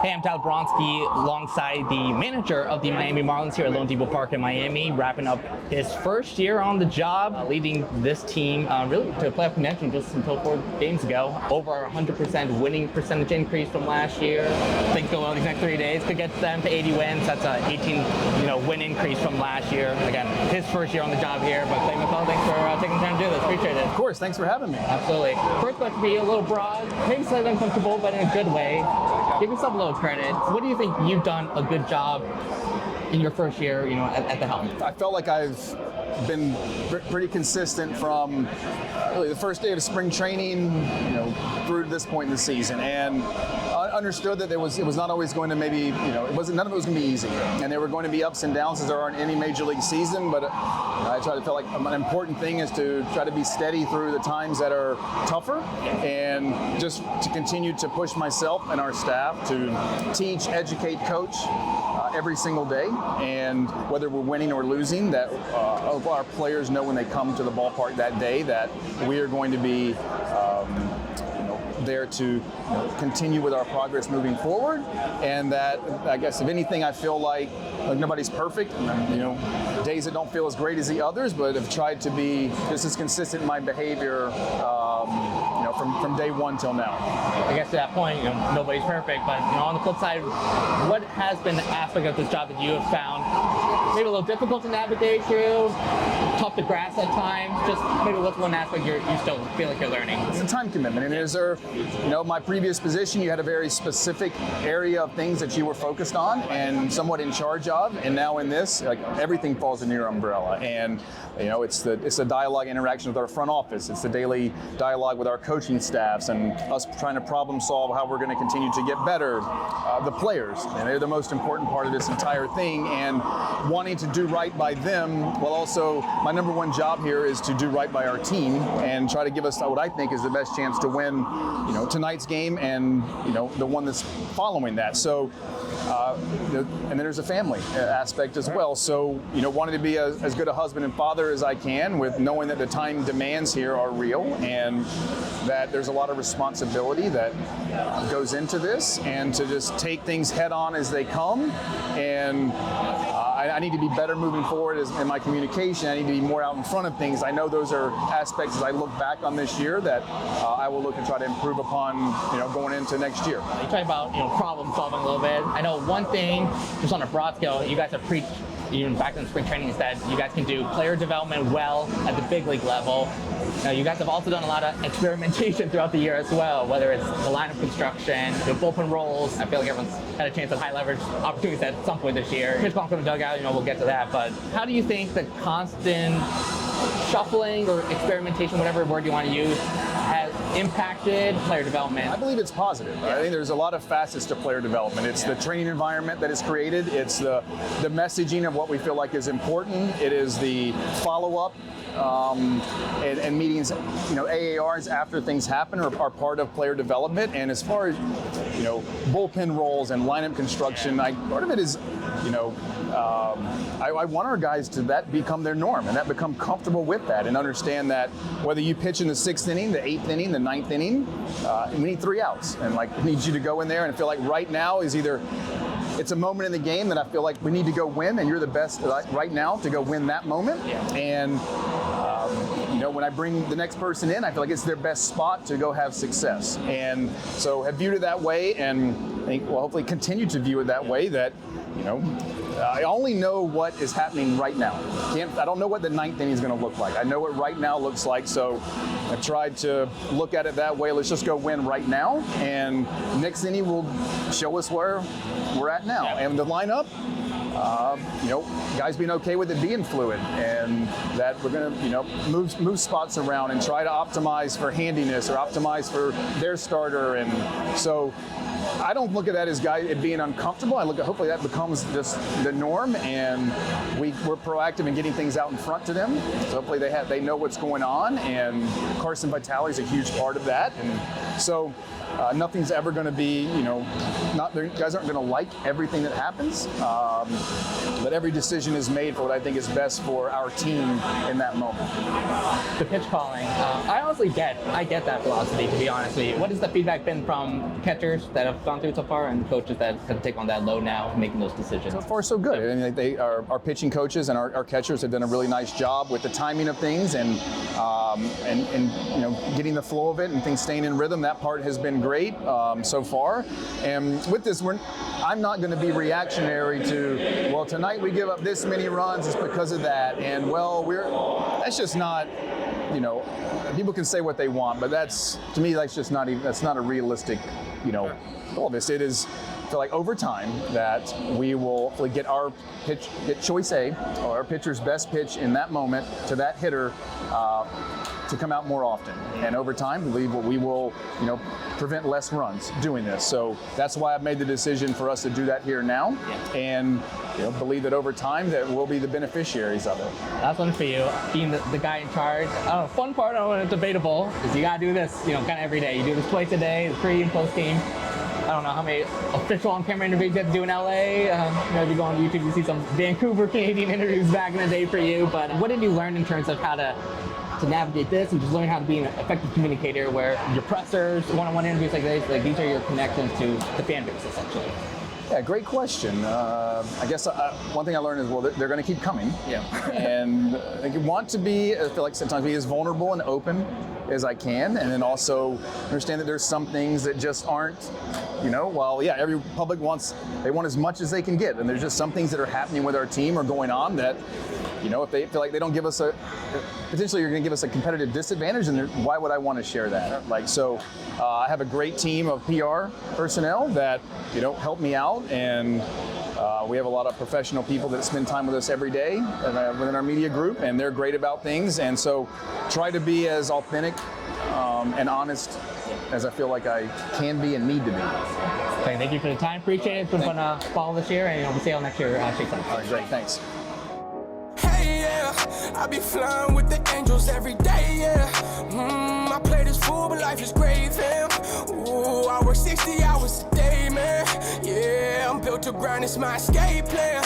Hey, I'm Tyler Boronski alongside the manager of the Miami Marlins here at Lone Depot Park in Miami, wrapping up his first year on the job, leading this team really to playoff contention just until 4 games ago. Over 100% winning percentage increase from last year. Things go well these next 3 days, could get them to 80 wins. That's a 18 win increase from last year. Again, his first year on the job here, but Clayton McCullough, thanks for taking the time to do this. Appreciate it. Of course, thanks for having me. Absolutely. First question to be a little broad, maybe slightly uncomfortable, but in a good way. Give yourself a little credit. What do you think you've done a good job in your first year, at the helm? I felt like I've been pretty consistent from really the first day of spring training, through to this point in the season, and understood that it was not always going to none of it was going to be easy, and there were going to be ups and downs as there are in any major league season. But I try to feel like an important thing is to try to be steady through the times that are tougher, and just to continue to push myself and our staff to teach, educate, coach every single day, and whether we're winning or losing, that our players know when they come to the ballpark that day that we are going to be there to continue with our progress moving forward. And that, I guess, if anything, I feel like nobody's perfect, days that don't feel as great as the others, but have tried to be just as consistent in my behavior from day one till now. I guess to that point, nobody's perfect, but on the flip side, what has been the aspect of this job that you have found maybe a little difficult to navigate through, tough to grasp at times? Just maybe what's one aspect you still feel like you're learning? It's a time commitment. And is there, my previous position, you had a very specific area of things that you were focused on and somewhat in charge of, and now in this, like, everything falls under your umbrella. And it's the dialogue interaction with our front office. It's the daily dialogue with our coaching staffs, and us trying to problem solve how we're going to continue to get better. The players, and they're the most important part of this entire thing, and wanting to do right by them, while also my number one job here is to do right by our team and try to give us what I think is the best chance to win, tonight's game and the one that's following that. So, and then there's a family aspect as well. So, wanting to be as good a husband and father as I can, with knowing that the time demands here are real and that there's a lot of responsibility that goes into this, and to just take things head on as they come. And I need to be better moving forward in my communication. I need to be more out in front of things. I know those are aspects as I look back on this year that I will look to try to improve upon, going into next year. You talk about problem solving a little bit. I know one thing, just on a broad scale, you guys have preached even back in spring training, is that you guys can do player development well at the big league level. Now, you guys have also done a lot of experimentation throughout the year as well, whether it's the lineup construction, bullpen roles. I feel like everyone's had a chance at high leverage opportunities at some point this year. Pitch clock from the dugout, we'll get to that. But how do you think the constant shuffling or experimentation, whatever word you want to use, has impacted player development? I believe it's positive. I think there's a lot of facets to player development. It's the training environment that is created. It's the messaging of what we feel like is important. It is the follow-up and meetings. AARs after things happen are part of player development. And as far as bullpen roles and lineup construction, part of it is I want our guys to become their norm, and that become comfortable with that, and understand that whether you pitch in the 6th inning, the 8th inning, the 9th inning, we need 3 outs, and need you to go in there and feel like right now is either it's a moment in the game that I feel like we need to go win, and you're the best right now to go win that moment. And when I bring the next person in, I feel like it's their best spot to go have success. And so have viewed it that way, and I think we'll hopefully continue to view it that way, that I only know what is happening right now. I don't know what the 9th inning is going to look like. I know what right now looks like, so I've tried to look at it that way. Let's just go win right now, and next inning will show us where we're at now. And the lineup, guys being okay with it being fluid, and that we're going to move spots around and try to optimize for handiness or optimize for their starter. And so I don't look at that as it being uncomfortable. I look at, hopefully that becomes just the norm, and we're proactive in getting things out in front to them. So hopefully they know what's going on, and Carson Vitale is a huge part of that. And so Nothing's ever going to be, guys aren't going to like everything that happens, but every decision is made for what I think is best for our team in that moment. The pitch calling, I honestly get that philosophy, to be honest with you. What has the feedback been from catchers that have gone through it so far and coaches that have taken on that load now, making those decisions? So far, so good. I mean, our pitching coaches and our catchers have done a really nice job with the timing of things and getting the flow of it and things staying in rhythm. That part has been great so far. And with this, I'm not going to be reactionary to, well, tonight we give up this many runs, it's because of that. And that's just not, people can say what they want, but to me, that's not a realistic, all this. It is, I feel like over time that we will get our hit choice A, or our pitcher's best pitch in that moment to that hitter to come out more often. And over time, we will prevent less runs doing this. So that's why I've made the decision for us to do that here now, and believe that over time that we'll be the beneficiaries of it. Last one for you, being the guy in charge. Fun part, I don't know, it's debatable, is you gotta do this, kind of every day. You do this twice a day, the pre and post game. I don't know how many official on-camera interviews you have to do in LA. If you go on YouTube, you see some Vancouver Canadian interviews back in the day for you. But what did you learn in terms of how to navigate this and just learn how to be an effective communicator where your pressers, one-on-one interviews like this, these are your connections to the fan base, essentially? Yeah, great question. I guess one thing I learned is, they're going to keep coming. Yeah. And I want to I feel like sometimes be as vulnerable and open as I can, and then also understand that there's some things that just aren't, every public they want as much as they can get, and there's just some things that are happening with our team or going on that, if they feel like they don't give us potentially you're going to give us a competitive disadvantage, and why would I want to share that? I have a great team of PR personnel that, help me out, and we have a lot of professional people that spend time with us every day within our media group, and they're great about things, and so try to be as authentic and honest as I feel like I can be and need to be. Okay, thank you for the time. Appreciate it. It's been fun to follow this year, and we'll see you all next year. All right, great. Thanks. I be flying with the angels every day, yeah. I play this fool, but life is great, fam. Ooh, I work 60 hours a day, man. Yeah, I'm built to grind, it's my escape plan.